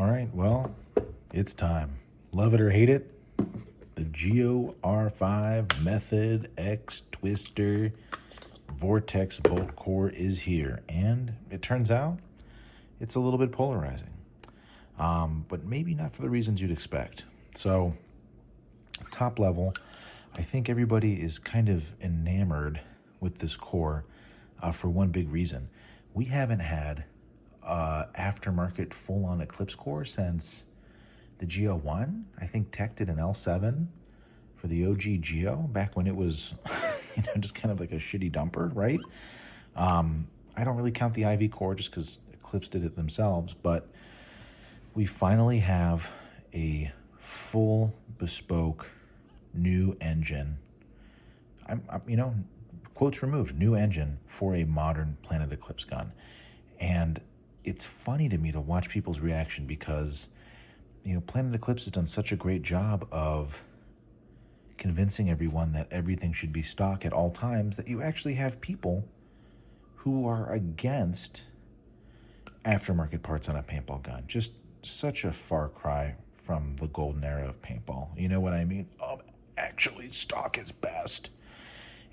All right, well, it's time. Love it or hate it, the Geo R5 Method X Twister Vortex bolt core is here, and it turns out it's a little bit polarizing, but maybe not for the reasons you'd expect. So, top level, I think everybody is kind of enamored with this core for one big reason. We haven't had aftermarket full-on Eclipse core since the Geo 1. I think Tech did an L7 for the OG Geo back when it was just kind of like a shitty dumper, right? I don't really count the IV core just because Eclipse did it themselves, but we finally have a full bespoke new engine. Quotes removed, new engine for a modern Planet Eclipse gun. And it's funny to me to watch people's reaction because, Planet Eclipse has done such a great job of convincing everyone that everything should be stock at all times that you actually have people who are against aftermarket parts on a paintball gun. Just such a far cry from the golden era of paintball. You know what I mean? Actually, stock is best.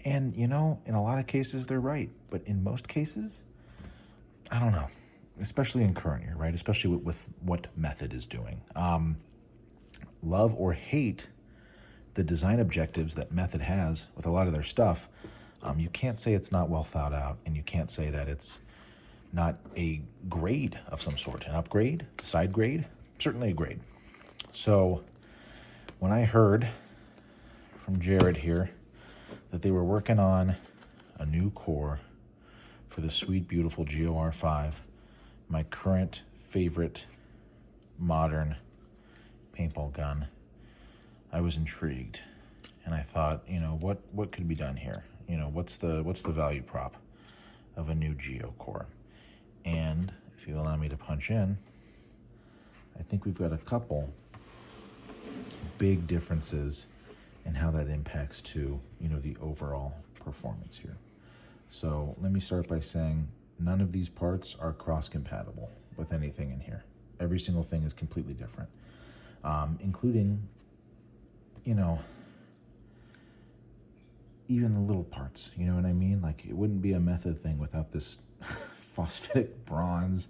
And, in a lot of cases, they're right. But in most cases, I don't know. Especially in current year, right? Especially with what Method is doing. Love or hate the design objectives that Method has with a lot of their stuff, you can't say it's not well thought out, and you can't say that it's not a grade of some sort. An upgrade, side grade, certainly a grade. So when I heard from Jared here that they were working on a new core for the sweet, beautiful Geo R5, my current favorite modern paintball gun, I was intrigued. And I thought, what could be done here? What's the value prop of a new Geo core? And if you allow me to punch in, I think we've got a couple big differences in how that impacts to, the overall performance here. So let me start by saying none of these parts are cross-compatible with anything in here. Every single thing is completely different, including, even the little parts, you know what I mean? Like, it wouldn't be a Method thing without this phosphatic bronze.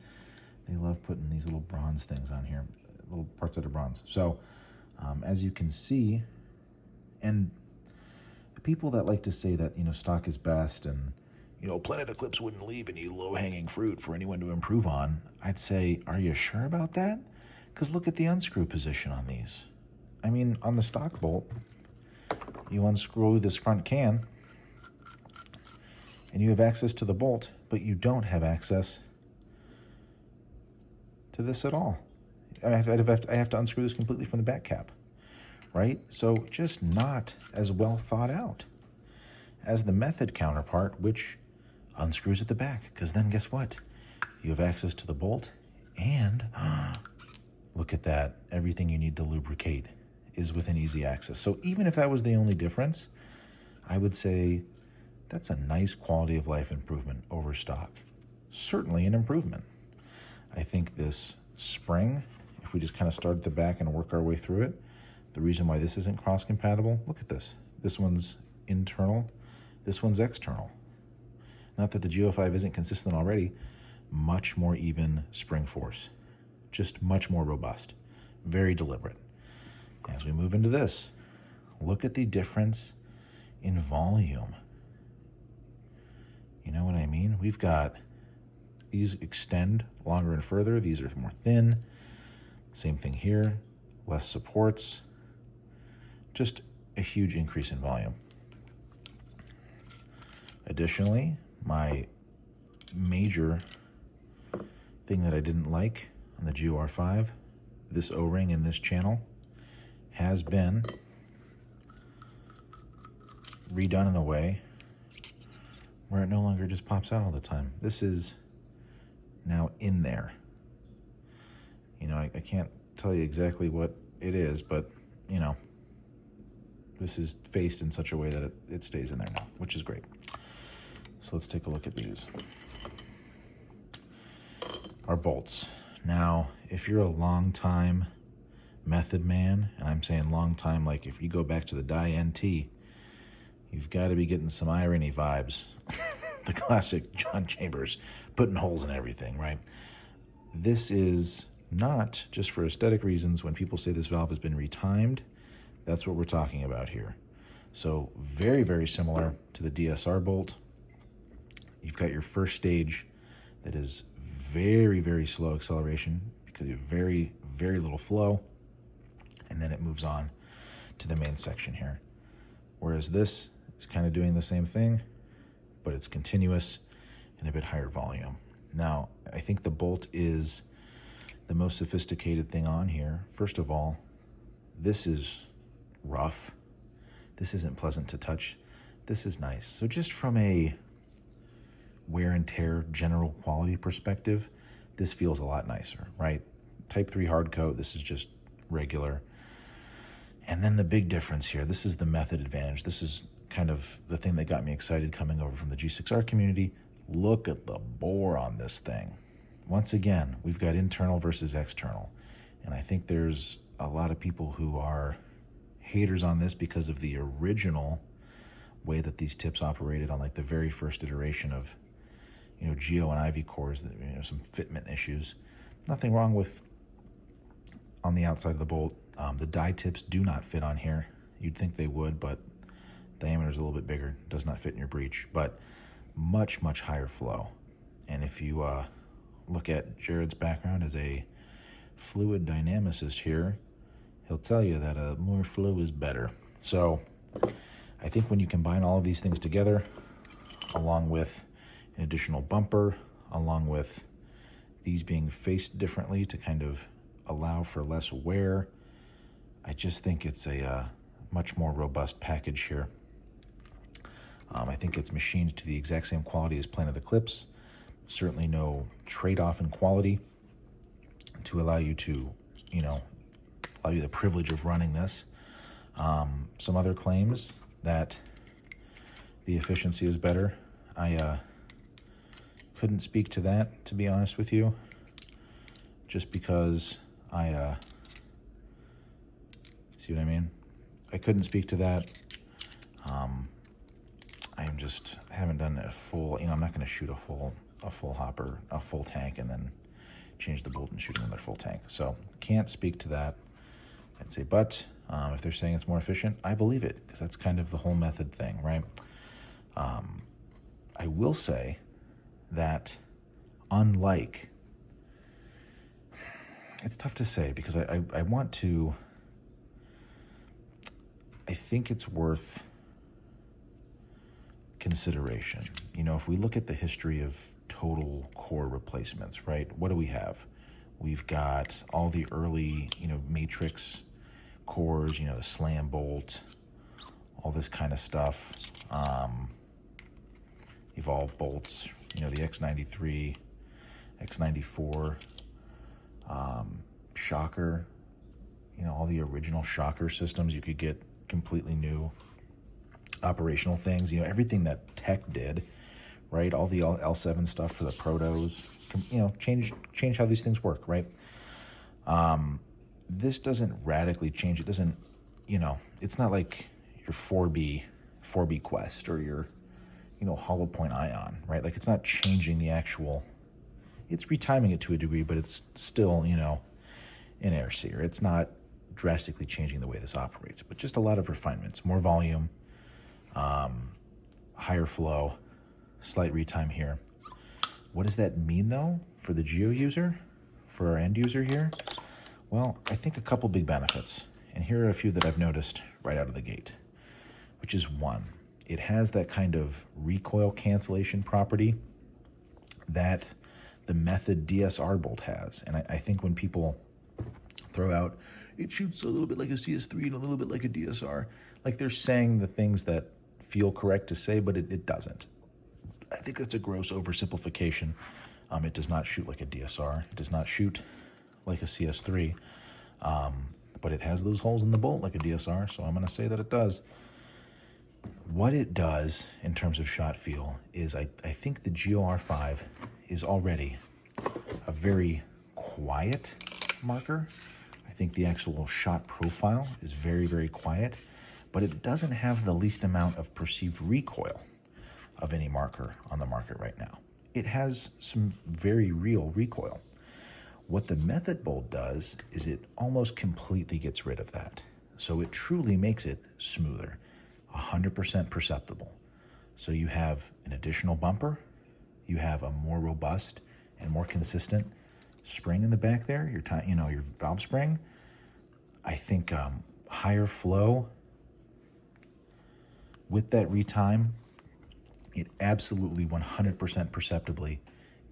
They love putting these little bronze things on here, little parts that are bronze. So, as you can see, and the people that like to say that, stock is best and, Planet Eclipse wouldn't leave any low-hanging fruit for anyone to improve on, I'd say, are you sure about that? Because look at the unscrew position on these. I mean, on the stock bolt, you unscrew this front can, and you have access to the bolt, but you don't have access to this at all. I have to unscrew this completely from the back cap, right? So just not as well thought out as the Method counterpart, which unscrews at the back, because then guess what? You have access to the bolt, and look at that. Everything you need to lubricate is within easy access. So even if that was the only difference, I would say that's a nice quality of life improvement over stock. Certainly an improvement. I think this spring, if we just kind of start at the back and work our way through it, the reason why this isn't cross-compatible, look at this. This one's internal, this one's external. Not that the Geo 5 isn't consistent already, much more even spring force. Just much more robust, very deliberate. As we move into this, look at the difference in volume. You know what I mean? We've got, these extend longer and further. These are more thin. Same thing here, less supports. Just a huge increase in volume. Additionally, my major thing that I didn't like on the Geo R5, this O-ring in this channel has been redone in a way where it no longer just pops out all the time. This is now in there. I can't tell you exactly what it is, but, this is faced in such a way that it stays in there now, which is great. So let's take a look at these. Our bolts. Now, if you're a long time method man, and I'm saying long time, like if you go back to the die NT, you've got to be getting some irony vibes. The classic John Chambers, putting holes in everything, right? This is not just for aesthetic reasons. When people say this valve has been retimed, that's what we're talking about here. So very, very similar to the DSR bolt. You've got your first stage that is very, very slow acceleration because you have very, very little flow, and then it moves on to the main section here. Whereas this is kind of doing the same thing, but it's continuous and a bit higher volume. Now, I think the bolt is the most sophisticated thing on here. First of all, this is rough. This isn't pleasant to touch. This is nice. So just from a wear and tear general quality perspective, this feels a lot nicer, right? Type 3 hard coat, this is just regular. And then the big difference here, this is the method advantage. This is kind of the thing that got me excited coming over from the G6R community. Look at the bore on this thing. Once again, we've got internal versus external. And I think there's a lot of people who are haters on this because of the original way that these tips operated on like the very first iteration of, Geo and Ivy cores, some fitment issues. Nothing wrong with on the outside of the bolt. The die tips do not fit on here. You'd think they would, but diameter is a little bit bigger. Does not fit in your breech, but much, much higher flow. And if you look at Jared's background as a fluid dynamicist here, he'll tell you that more flow is better. So I think when you combine all of these things together, along with an additional bumper, along with these being faced differently to kind of allow for less wear, I just think it's a much more robust package here. I think it's machined to the exact same quality as Planet Eclipse. Certainly no trade-off in quality to allow you to, allow you the privilege of running this. Some other claims that the efficiency is better. I couldn't speak to that, to be honest with you, just because see what I mean? I couldn't speak to that. I haven't done a full, I'm not going to shoot a full hopper, a full tank, and then change the bolt and shoot another full tank. So can't speak to that. I'd say, but if they're saying it's more efficient, I believe it, because that's kind of the whole method thing, right? I will say that unlike, it's tough to say because I want to, I think it's worth consideration. If we look at the history of total core replacements, right? What do we have? We've got all the early, matrix cores, the slam bolt, all this kind of stuff. Evolved bolts, the X93, X94, shocker, all the original shocker systems. You could get completely new operational things, everything that tech did, right? All the L7 stuff for the protos, change how these things work, right? This doesn't radically change. It doesn't, it's not like your 4B Quest or your, hollow point ion, right? Like it's not changing the actual, it's retiming it to a degree, but it's still, an air sear. It's not drastically changing the way this operates, but just a lot of refinements, more volume, higher flow, slight retime here. What does that mean though for the Geo user, for our end user here? Well, I think a couple big benefits, and here are a few that I've noticed right out of the gate, which is one, it has that kind of recoil cancellation property that the Method DSR bolt has. And I think when people throw out, it shoots a little bit like a CS3 and a little bit like a DSR, like they're saying the things that feel correct to say, but it doesn't. I think that's a gross oversimplification. It does not shoot like a DSR. It does not shoot like a CS3, but it has those holes in the bolt like a DSR, so I'm going to say that it does. What it does in terms of shot feel is I think the Geo R5 is already a very quiet marker. I think the actual shot profile is very, very quiet, but it doesn't have the least amount of perceived recoil of any marker on the market right now. It has some very real recoil. What the Method Bolt does is it almost completely gets rid of that. So it truly makes it smoother, 100% perceptible. So you have an additional bumper, you have a more robust and more consistent spring in the back there, your valve spring. I think higher flow with that retime, it absolutely 100% perceptibly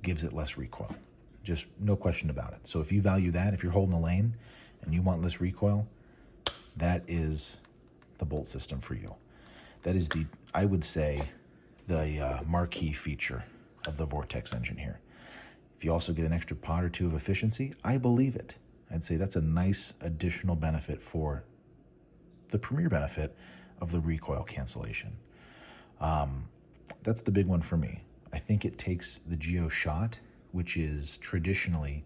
gives it less recoil. Just no question about it. So if you value that, if you're holding the lane and you want less recoil, that is the Bolt system for you. That is I would say, the marquee feature of the Vortex engine here. If you also get an extra pot or two of efficiency, I believe it. I'd say that's a nice additional benefit for the premier benefit of the recoil cancellation. That's the big one for me. I think it takes the Geo Shot, which is traditionally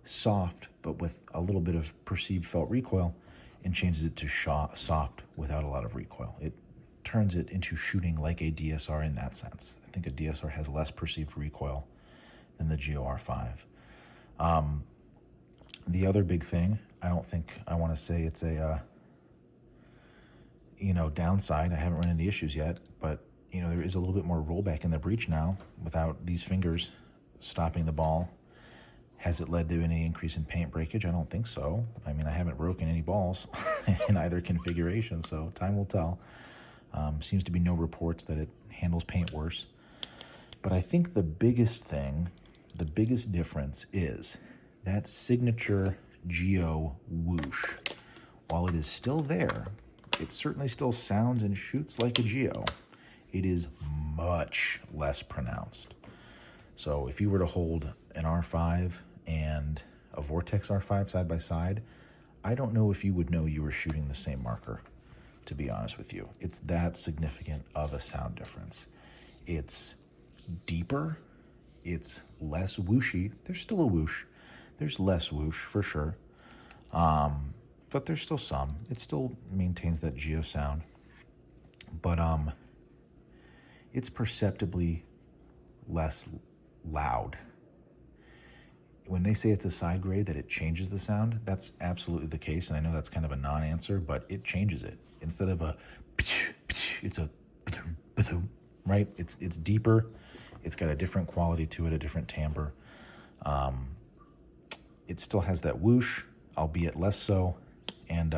soft, but with a little bit of perceived felt recoil, and changes it to soft without a lot of recoil. It turns it into shooting like a DSR in that sense. I think a DSR has less perceived recoil than the Geo R5. The other big thing, I don't think I want to say it's a downside. I haven't run into issues yet, but there is a little bit more rollback in the breech now without these fingers stopping the ball. Has it led to any increase in paint breakage? I don't think so. I mean, I haven't broken any balls in either configuration, so time will tell. Seems to be no reports that it handles paint worse. But I think the biggest thing, the biggest difference is that signature Geo whoosh. While it is still there, it certainly still sounds and shoots like a Geo. It is much less pronounced. So if you were to hold an R5 and a Vortex R5 side by side, I don't know if you would know you were shooting the same marker, to be honest with you. It's that significant of a sound difference. It's deeper, it's less whooshy. There's still a whoosh. There's less whoosh for sure. But there's still some. It still maintains that Geo sound. But it's perceptibly less loud. When they say it's a side grade, that it changes the sound, that's absolutely the case. And I know that's kind of a non-answer, but it changes it. Instead of a, it's a, right? It's deeper. It's got a different quality to it, a different timbre. It still has that whoosh, albeit less so. And,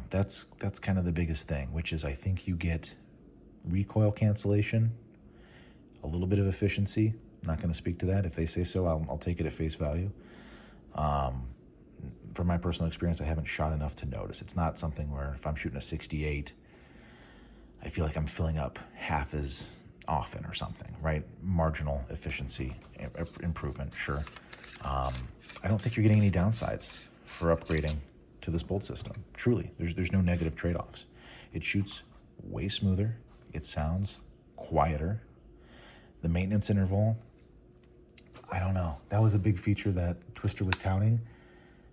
that's kind of the biggest thing, which is I think you get recoil cancellation, a little bit of efficiency. I'm not going to speak to that. If they say so, I'll take it at face value. From my personal experience, I haven't shot enough to notice. It's not something where if I'm shooting a 68, I feel like I'm filling up half as often or something, right? Marginal efficiency improvement, sure. I don't think you're getting any downsides for upgrading to this Bolt system. Truly, there's no negative trade-offs. It shoots way smoother. It sounds quieter. The maintenance interval, I don't know. That was a big feature that Twister was touting.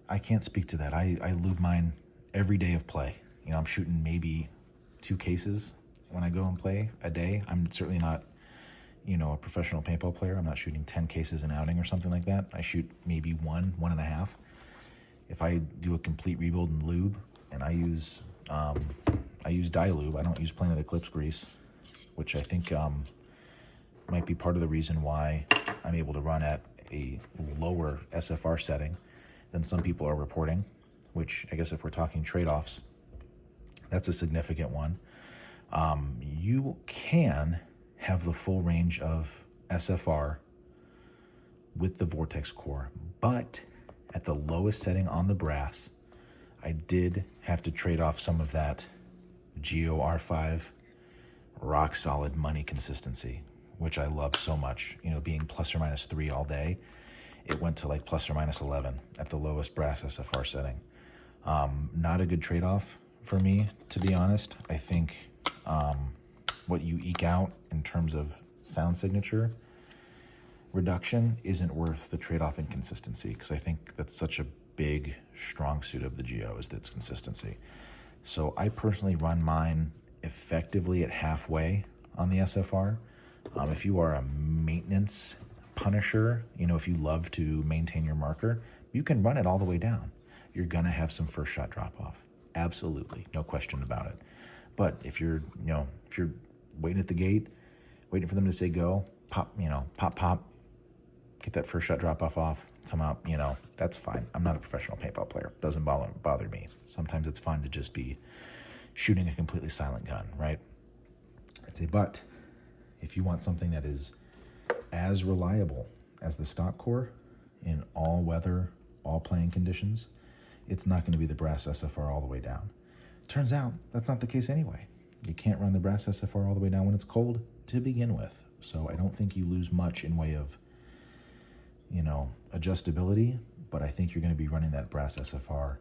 I can't speak to that. I lube mine every day of play. I'm shooting maybe 2 cases when I go and play a day. I'm certainly not, a professional paintball player. I'm not shooting 10 cases an outing or something like that. I shoot maybe 1.5. If I do a complete rebuild and lube, and I use dye lube, I don't use Planet Eclipse grease, which I think might be part of the reason why I'm able to run at a lower SFR setting than some people are reporting, which I guess if we're talking trade-offs, that's a significant one. You can have the full range of SFR with the Vortex core, but at the lowest setting on the brass, I did have to trade off some of that Geo R5 rock solid money consistency, which I love so much. Being plus or minus 3 all day, it went to like plus or minus 11 at the lowest brass SFR setting. Not a good trade-off for me, to be honest. I think what you eke out in terms of sound signature reduction isn't worth the trade-off in consistency, because I think that's such a big, strong suit of the Geo is its consistency. So I personally run mine effectively at halfway on the SFR. If you are a maintenance punisher, if you love to maintain your marker, you can run it all the way down. You're gonna have some first shot drop off. Absolutely, no question about it. But if you're waiting at the gate, waiting for them to say go, pop, pop, get that first shot drop off, come out, that's fine. I'm not a professional paintball player. Doesn't bother me. Sometimes it's fun to just be shooting a completely silent gun, right? I'd say, but if you want something that is as reliable as the stock core in all weather, all playing conditions, it's not going to be the brass SFR all the way down. Turns out that's not the case anyway. You can't run the brass SFR all the way down when it's cold to begin with. So I don't think you lose much in way of, adjustability, but I think you're going to be running that brass SFR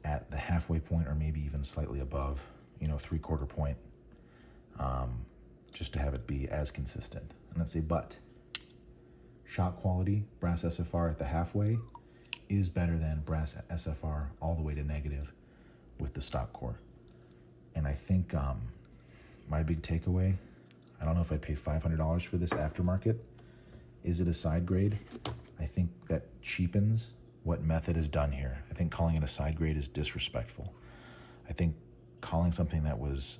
at the halfway point or maybe even slightly above, 3/4 point, just to have it be as consistent. And let's say, but shot quality, brass SFR at the halfway is better than brass SFR all the way to negative with the stock core. And I think my big takeaway, I don't know if I'd pay $500 for this aftermarket. Is it a side grade? I think that cheapens what Method has done here. I think calling it a side grade is disrespectful. I think calling something that was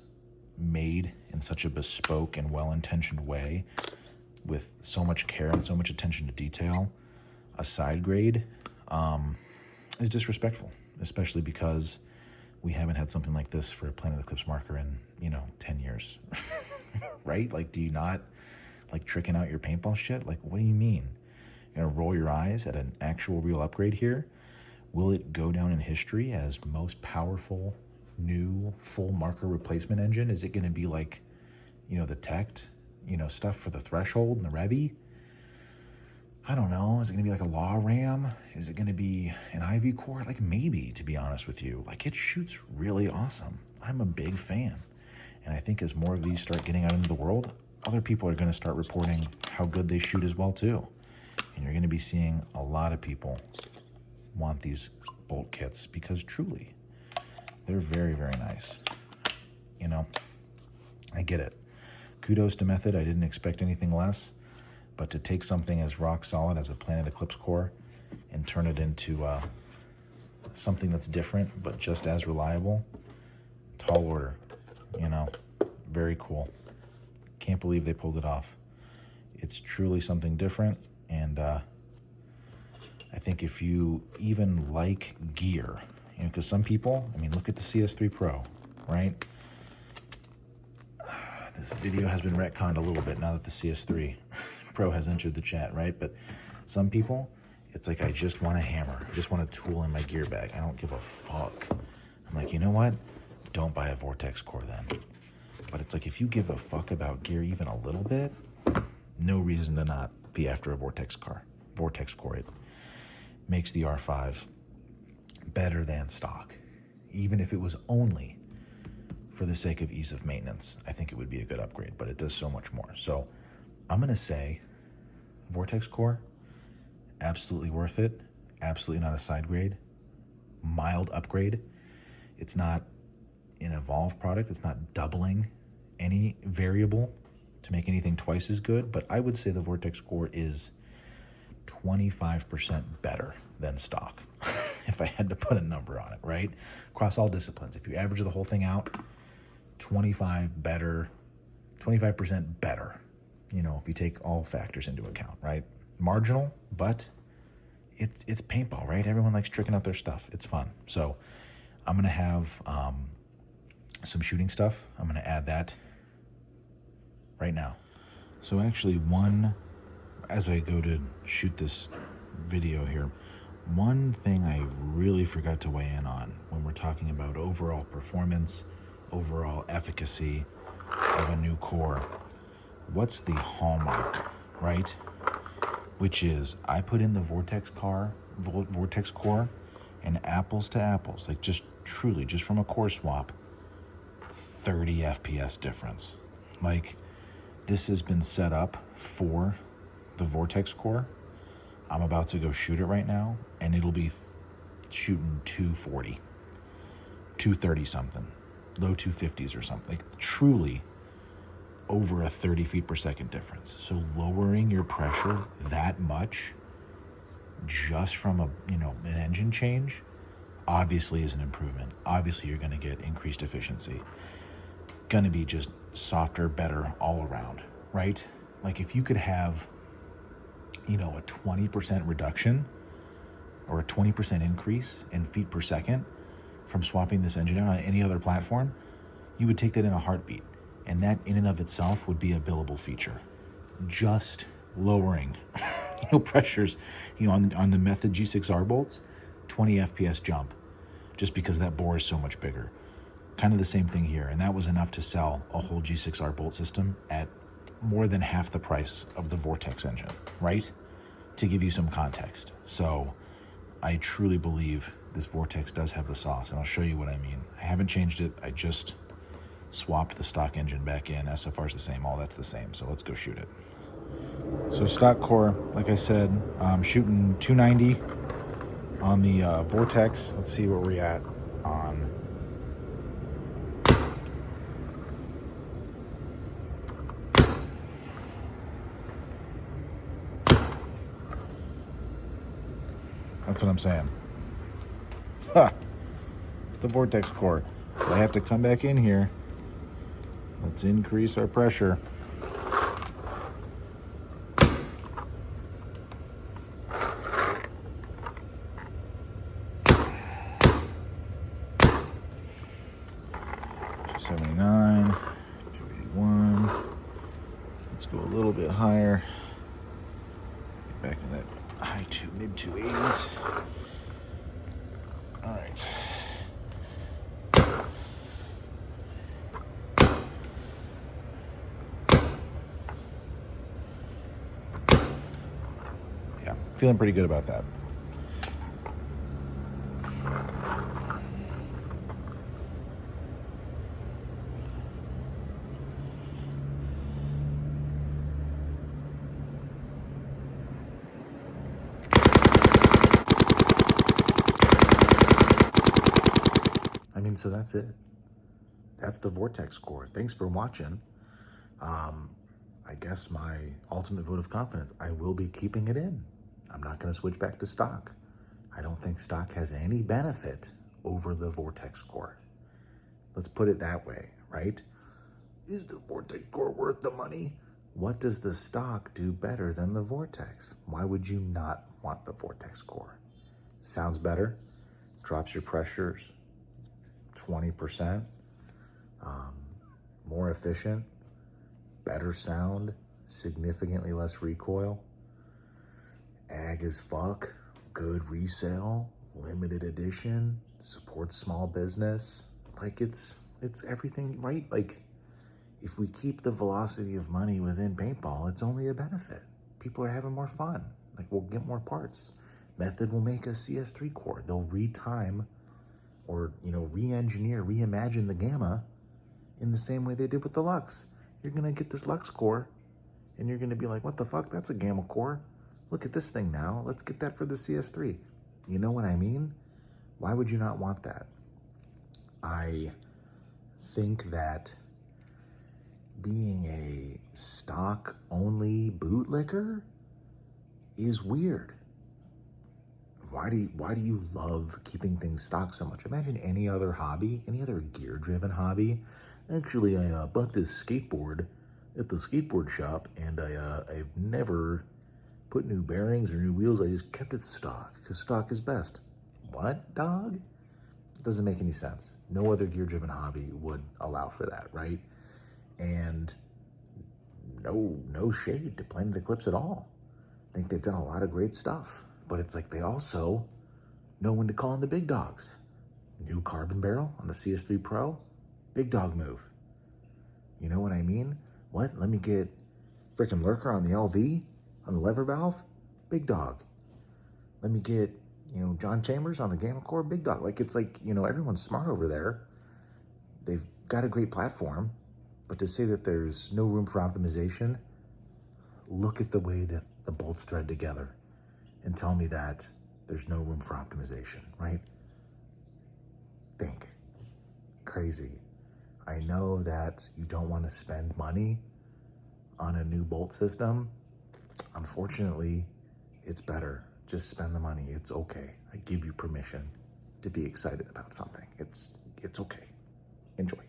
made in such a bespoke and well-intentioned way with so much care and so much attention to detail a side grade is disrespectful, especially because we haven't had something like this for a Planet Eclipse marker in 10 years. Right? Like, do you not like tricking out your paintball shit? Like, what do you mean? You're gonna roll your eyes at an actual real upgrade here? Will it go down in history as most powerful new full marker replacement engine? Is it gonna be like the Tect stuff for the Threshold and the Revy? I don't know. Is it gonna be like a Law Ram? Is it gonna be an Ivy core? Like, maybe, to be honest with you. Like, it shoots really awesome. I'm a big fan. And I think as more of these start getting out into the world, other people are gonna start reporting how good they shoot as well too. And you're gonna be seeing a lot of people want these bolt kits because truly, they're very, very nice. I get it. Kudos to Method. I didn't expect anything less. But to take something as rock solid as a Planet Eclipse core and turn it into something that's different but just as reliable, tall order. Very cool. Can't believe they pulled it off. It's truly something different, and I think if you even like gear, because some people, look at the CS3 Pro, right? This video has been retconned a little bit now that the CS3 Pro has entered the chat, right? But some people, it's like, I just want a hammer. I just want a tool in my gear bag. I don't give a fuck. I'm like, you know what? Don't buy a Vortex core then. But it's like, if you give a fuck about gear even a little bit, no reason to not be after a Vortex core. It makes the R5 better than stock. Even if it was only for the sake of ease of maintenance, I think it would be a good upgrade, but it does so much more. So I'm going to say Vortex core, absolutely worth it. Absolutely not a side grade. Mild upgrade. It's not an Evolve product. It's not doubling any variable to make anything twice as good, but I would say the Vortex core is 25% better than stock, if I had to put a number on it, right? Across all disciplines. If you average the whole thing out, 25% better, if you take all factors into account, right? Marginal, but it's paintball, right? Everyone likes tricking out their stuff. It's fun. So I'm going to have some shooting stuff. I'm going to add that right now. So actually, as I go to shoot this video here, one thing I really forgot to weigh in on when we're talking about overall performance, overall efficacy of a new core, what's the hallmark, right? Which is, I put in the Vortex core, and apples to apples, like just truly, just from a core swap, 30 FPS difference. Like, this has been set up for the Vortex core. I'm about to go shoot it right now, and it'll be shooting 240, 230 something, low 250s or something. Like truly over a 30 feet per second difference. So lowering your pressure that much just from an engine change obviously is an improvement. Obviously you're going to get increased efficiency. Going to be just softer, better all around, right? Like if you could have, a 20% reduction or a 20% increase in feet per second from swapping this engine out on any other platform, you would take that in a heartbeat. And that in and of itself would be a billable feature. Just lowering, pressures, on the Method G6R bolts, 20 FPS jump, just because that bore is so much bigger. Kind of the same thing here. And that was enough to sell a whole G6R bolt system at more than half the price of the Vortex engine, right? To give you some context. So I truly believe this Vortex does have the sauce, and I'll show you what I mean. I haven't changed it. I just swapped the stock engine back in. SFR's the same, all that's the same. So let's go shoot it. So stock core, like I said, I'm shooting 290 on the Vortex. Let's see where we're at on. That's what I'm saying. Ha! The Vortex core. So I have to come back in here. Let's increase our pressure. $279, $281. Let's go a little bit higher. Get back in that mid 280s. All right. Yeah, feeling pretty good about that. So that's it. That's the Vortex core. Thanks for watching. I guess my ultimate vote of confidence, I will be keeping it in. I'm not going to switch back to stock. I don't think stock has any benefit over the Vortex core. Let's put it that way, right? Is the Vortex core worth the money? What does the stock do better than the Vortex? Why would you not want the Vortex core? Sounds better, drops your pressures 20%, more efficient, better sound, significantly less recoil, ag as fuck, good resale, limited edition, supports small business. Like it's everything, right? Like if we keep the velocity of money within paintball, it's only a benefit. People are having more fun. Like we'll get more parts. Method will make a CS3 core. They'll retime or, re-engineer, reimagine the Gamma in the same way they did with the Lux. You're going to get this Lux core, and you're going to be like, what the fuck? That's a Gamma core. Look at this thing now. Let's get that for the CS3. You know what I mean? Why would you not want that? I think that being a stock-only bootlicker is weird. Why do you love keeping things stock so much? Imagine any other hobby, any other gear-driven hobby. Actually, I bought this skateboard at the skateboard shop, and I've never put new bearings or new wheels. I just kept it stock, because stock is best. What, dog? It doesn't make any sense. No other gear-driven hobby would allow for that, right? And no shade to Planet Eclipse at all. I think they've done a lot of great stuff. But it's like they also know when to call in the big dogs. New carbon barrel on the CS3 Pro, big dog move. You know what I mean? What? Let me get freaking lurker on the LV, on the lever valve, big dog. Let me get, John Chambers on the Gamma core, big dog. Like it's like, everyone's smart over there. They've got a great platform, but to say that there's no room for optimization, look at the way that the bolts thread together and tell me that there's no room for optimization, right? Think. Crazy. I know that you don't want to spend money on a new bolt system. Unfortunately, it's better. Just spend the money. It's okay. I give you permission to be excited about something. It's okay. Enjoy.